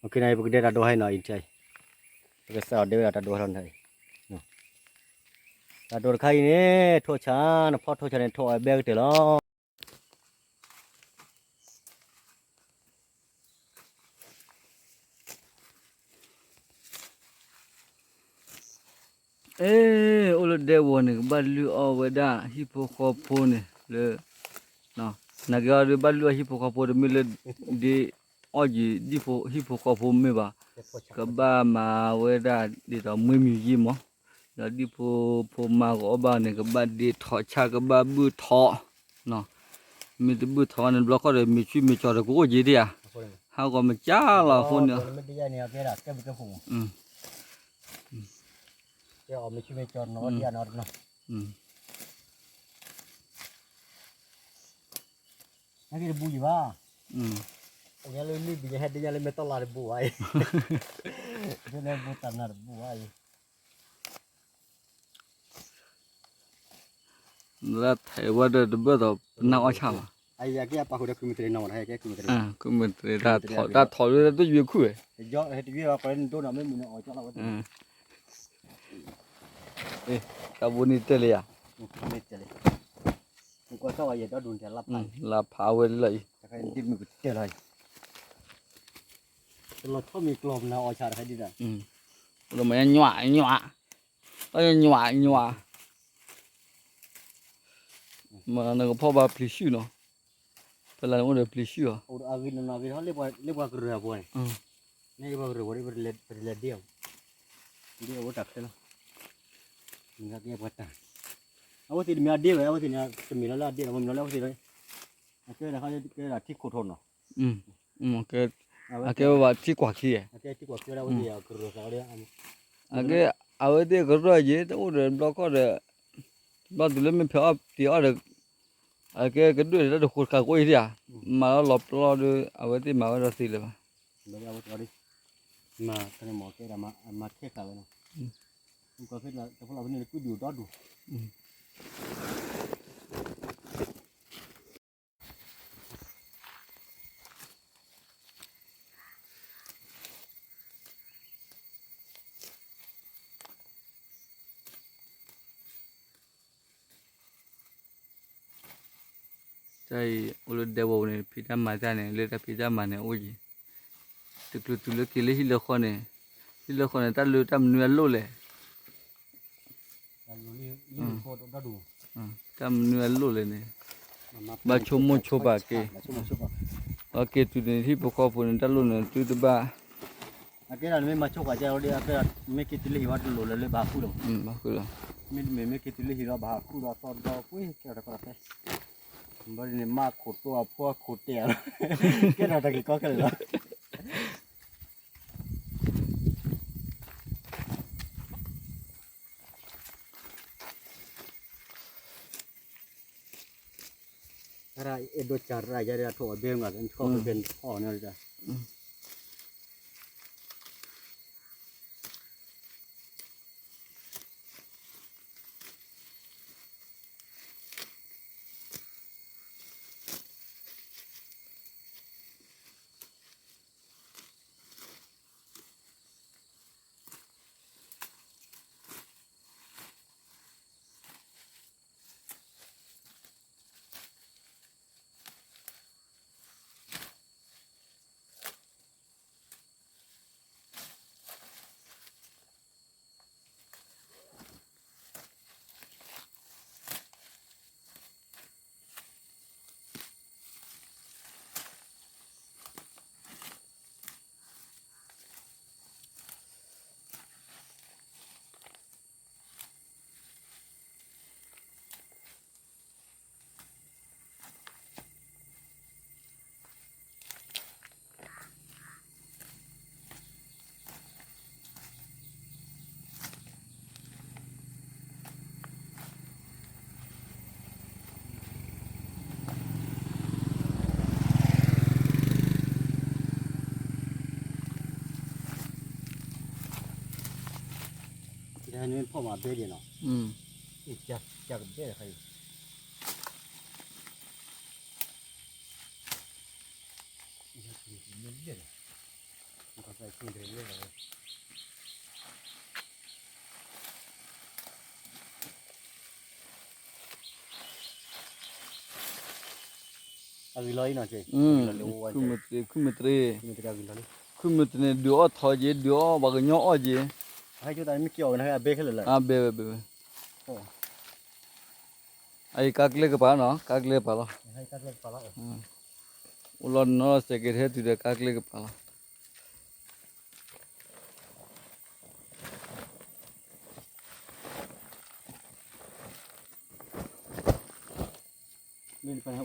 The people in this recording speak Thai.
โอเคนายพวกเด็กเราดูให้หน่อยใจพวกสาวเด็กเราดูให้หน่อยเราดูใครเนี่ยโทษฉันพอโทษฉันเนี่ยโทษไอ้เบลเตลอโอเลเดวนี่บัลลูอเวดาฮิปโปคอโพนี่เลยเนาะนักการบัลลูฮิปโปคอโพมีเลยดีอจีดิโปฮิปโปคอโพมีบ่ากบ้ามาเวดาดีต่อมือมียี่มั้งแล้วดิโปโพมาก็บ้านี่ก็บ้าดีถอชาก็บ้าบูถอเนาะมีแต่บูถอนั่นบล็อกก็เลยมีชื่อมีจอดกูก็จีดีอ่ะเขาก็ไม่จ้าละคนเนี่ยไม่ได้เนี่ยแกดักแกเป็นกระผงแกออกไม่ช่วยจอนนอเดียนอเนาะนั่นคือบุยว่าตรงนี้เลยรีบจะให้ได้ยังเลยไม่ต้องลาบุไว้เดี๋ยวบุตันน่ะบุไว้แล้วไทยว่าเดือดเบื่อต่อน่าอ้อช่างไอ้ยาแกปะหัวเด็กคือมีแต่นอนให้แกคือมีแต่ก็มันได้ถอดเลยตัวอยู่คู่ยอดให้ที่ว่าเป็นตัวน่ะไม่มีเนาะจ้าเรากับวันนี้เตลียไม่เจเลยมันก็ชอบอย่าดูจะรับไปลาพาเวลเลยจะใครดิ้นมันก็เจอเลยเราชอบมีกลมนะอชาใครดิ้นอ่ะเราไม่หยวกหยวกเราหยวกหยวกมันนั่นก็พ่อบาพลิชิเนาะเป็นอะไรมันเดือดพลิชิอ่ะโอ้อาวินอาวินเขาเรียกว่ากระเรือบัวนี่เรียกว่ากระเรือบัวนี่เป็นเรือเดียวเดียวว่าตักใช่ไหมนี่ก็เรียกว่าตักเอาว่าที่มีเดียวเอาว่าที่นี่จะมีแล้วเดียวมันมีแล้วว่าที่เลยโอเคนะเขาจะเกิดที่โคทนเนาะโอเคโอเคว่าที่กว่าขี้โอเคที่กว่าขี้แล้วว่าที่กระเรือเขาเรียกโอเคเอาไว้ที่กระเรือเยอะแต่ว่าเรือบล็อกก็เรือบล็อกตัวเล็กไม่เพียวที่อะไรโอเคก็ด้วยแล้วเดี๋ยวขุดขากุ้ยที่อ่ะมาแล้วหลบรอดูเอาไว้ที่มาไว้รอสิเลยป่ะเดี๋ยวเอาไว้ดิมาทำไมหมอแกจะมาเทศกันเนาะมันก็เทศแล้วแต่พวกเราเนี่ยก็อยู่รอดดูใช่โอรสเดวเนี่ยพิจารณาเนี่ยเลือดพิจารณาเนี่ยโอ้ยตุกกิเลสฮิลคนเนี่ยตาลุตามเนื้อโลเลยตามเนื้อโลเลยเนี่ยมาชมชบะเกโอเคตุเนี่ยที่พวกเขาพูดตาลุเนี่ยตุตบ้าอาเกเราไม่มาชกอาเจ้าเดียอาเกไม่คิดเลยว่าโลเลยบาคูลบาคูลไม่คิดเลยว่าบาคูลตอนเราคุยแค่เราก็ได้บริเวณมากขุดตัวพวกขุดเตี่ยแค่เราตะกี้ก็แค่เลยอะไรเอ็ดจาร์อะไรจะได้ถั่วเบี้ยงกันชอบเป็นพ่อเนี่ยจ้ะที่นี่พ่อมาเบี้ยเนาะอีกจากเบี้ยใครมันก็ ไปกินเรื่อยๆอาวิลอยน่ะเจ๊คุมเตร มีแต่อาวิลอย คุมเตรเดี๋ยวทอเจเดี๋ยวบางย่ออเจ ให้จุดนั้นไม่เกี่ยวนะให้เบคเลยแหละ เบไอ้กักเล็กป่ะเนาะกักเล็กป่ะล่ะ ให้ตัดเล็กปลาละ อุลอนเนาะเสกเฮ็ดตุเดกักเล็กป่ะล่ะ นี่เป็น